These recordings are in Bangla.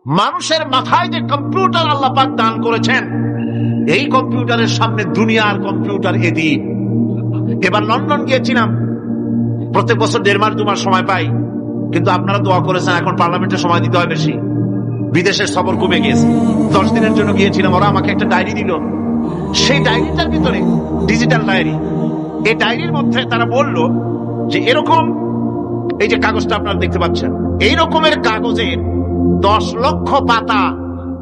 মানুষের মাথায় যে কম্পিউটার আল্লাহ পাক দান করেছেন, এই কম্পিউটারের সামনে দুনিয়ার কম্পিউটার এদিক। এবার লন্ডন গিয়েছিলাম, প্রত্যেক বছর 1.5 মাস 2 মাস সময় পাই, কিন্তু আপনারা দোয়া করেছেন এখন পার্লামেন্টে সময় দিতে হয় বেশি। বিদেশের সফর কমে গিয়েছে, 10 দিনের জন্য গিয়েছিলাম। ওরা আমাকে একটা ডায়েরি দিল, সেই ডায়েরিটার ভিতরে ডিজিটাল ডায়েরি, এই ডায়েরির মধ্যে তারা বলল যে এরকম, এই যে কাগজটা আপনারা দেখতে পাচ্ছেন, এই রকমের কাগজের 10 লক্ষ পাতা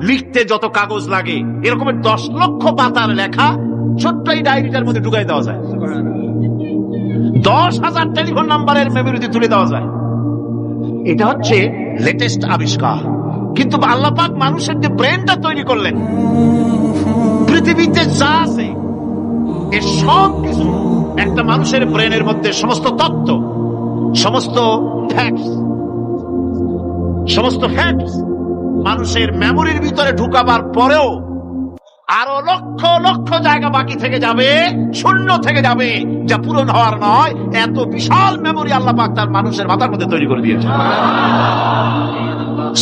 লিখতে যত কাগজ লাগে, এরকমের 10 লক্ষ পাতার লেখা ছোট্ট এই ডায়েরিটার মধ্যে ঢুকাই দেওয়া যায়। 10,000 টেলিফোন নাম্বারের মেমোরিতে তুলে দেওয়া যায়। এটা হচ্ছে লেটেস্ট আবিষ্কার। কিন্তু আল্লাহ পাক মানুষের যে ব্রেনটা তৈরি করলেন, পৃথিবীতে যা আছে এর সব কিছু একটা মানুষের ব্রেনের মধ্যে, সমস্ত তত্ত্ব, সমস্ত ফ্যাক্টস মানুষের মেমোরির ভিতরে ঢুকাবার পরেও আরো লক্ষ লক্ষ জায়গা বাকি থেকে যাবে, শূন্য থেকে যাবে, যা পূরণ হওয়ার নয়। এত বিশাল মেমোরি আল্লাহ পাক তার মানুষের মাথার মধ্যে তৈরি করে দিয়েছে।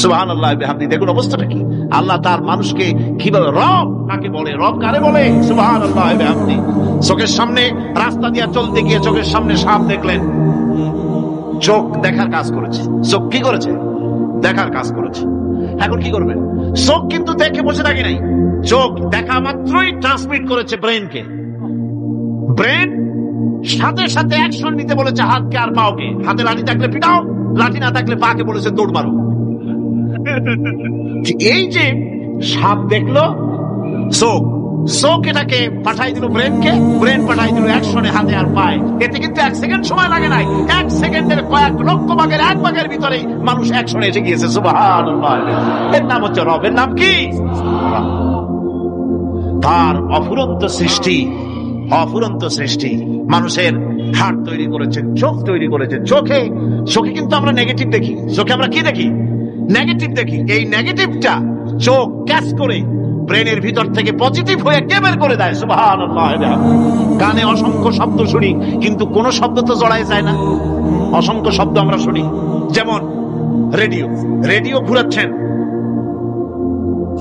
সুবহানাল্লাহ বিহামদি। দেখুন অবস্থাটা কি। আল্লাহ তার মানুষকে কিভাবে, রব কাকে বলে, রব কারে বলে, সুবহানাল্লাহ বিহামদি। চোখের সামনে রাস্তা দিয়ে চলতে গিয়ে চোখের সামনে সাপ দেখলেন, চোখ দেখার কাজ করেছে। চোখ কি করেছে? দেখার কাজ করেছে। এখন কি করবেন? চোখ কিন্তু দেখে বসে থাকি নাই, চোখ দেখা মাত্রই ট্রান্সমিট করেছে ব্রেনকে। ব্রেন সাথে সাথে অ্যাকশন নিতে বলেছে হাতকে আর পাওকে। হাতে লাঠি থাকলে পিটাও, লাঠি না থাকলে পাকে বলেছে দৌড় মারো। এই যে সাপ দেখলো, চোখ এটাকে পাঠাই দিল ব্রেনকে, ব্রেন পাঠাই দিল অ্যাকশনে হাতে আর পায়। এতে কিন্তু 1 সেকেন্ড সময় লাগে নাই, 1 সেকেন্ডের কয়েক লক্ষ ভাগের 1 ভাগের ভিতরে মানুষ অ্যাকশনে এসে গিয়েছে। সুবহানাল্লাহ। এর নাম হচ্ছে রব। এর নাম কি? তার অফুরন্ত সৃষ্টি। মানুষের হার্ট তৈরি করেছেন, চোখ তৈরি করেছেন। চোখে কিন্তু আমরা নেগেটিভ দেখি, চোখে আমরা কি দেখি? নেগেটিভ দেখি। এই নেগেটিভটা চোখ ক্যাচ করে ব্রেনের ভিতর থেকে পজিটিভ হয়ে কে বের করে দেয়। সুবহানাল্লাহ। কানে অসংখ্য শব্দ শুনি, কিন্তু কোন শব্দ তো জড়ায় যায় না। অসংখ্য শব্দ আমরা শুনি, যেমন রেডিও ঘুরাচ্ছেন,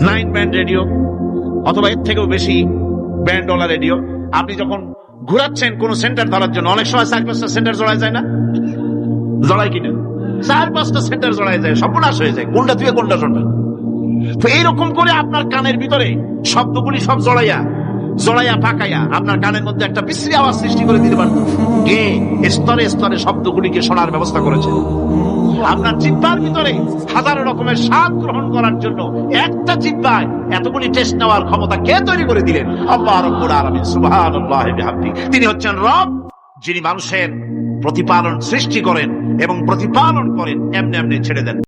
9 ব্যান্ড রেডিও অথবা এর থেকেও বেশি ব্যান্ডওয়ালা রেডিও। আপনি যখন ঘুরাচ্ছেন কোন সেন্টার ধরার জন্য, অনেক সময় 4-5টা সেন্টার জড়ায় যায় না? জড়ায় কিনা? 4-5টা সেন্টার জড়ায় যায়, সর্বনাশ হয়ে যায়। কোনটা থেকে কোনটা শুনবেন? তো এইরকম করে আপনার কানের ভিতরে শব্দগুলি সব জড়াইয়া পাকাইয়া আপনার কানের মধ্যে একটা বিশ্রী আওয়াজ সৃষ্টি করে দিতে পারত। কে স্তরে স্তরে শব্দগুলিকে শোনার ব্যবস্থা করেছে। আপনার জিহ্বার ভিতরে হাজারো রকমের স্বাদ গ্রহণ করার জন্য একটা জিহ্বায় এতগুলি টেস্ট নেওয়ার ক্ষমতা কে তৈরি করে দিলেন? আল্লাহ রাব্বুল আলামিন। সুবহানাল্লাহ বিহামদি। তিনি হচ্ছেন রব, যিনি মানুষের প্রতিপালন সৃষ্টি করেন এবং প্রতিপালন করেন, এমনি এমনি ছেড়ে দেন।